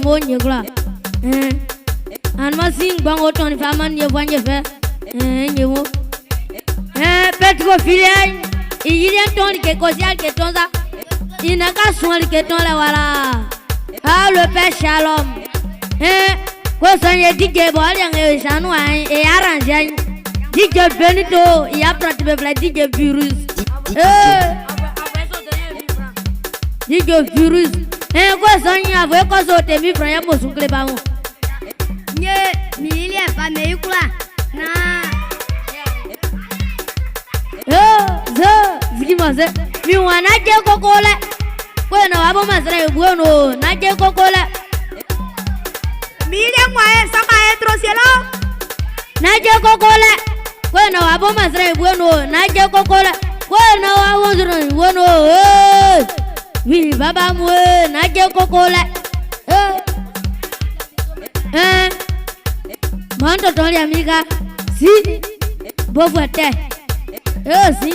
mo nyekla an ma sing bang oton faman ye wanye fe nyemo petro filian ilian ton ke kosial ke tonza inaka soal ke ton la wala ah le père Shalom ko sanye DJ bol yang sanu e arrange DJ Benito y a pratique bla DJ virus DJ virus ko sanye avo ko so te mi fran ya mo sunkle ba won nye mi ile pa me ikula na ziki maze mi wana je kokole ko na wabo masra bueno na je kokole mi ile mwae sama etro cielo na je kokole ko na wabo masra bueno na je kokole ko na wabo zura bueno wi baba mo na je kokole Mando toli amiga si bofuete si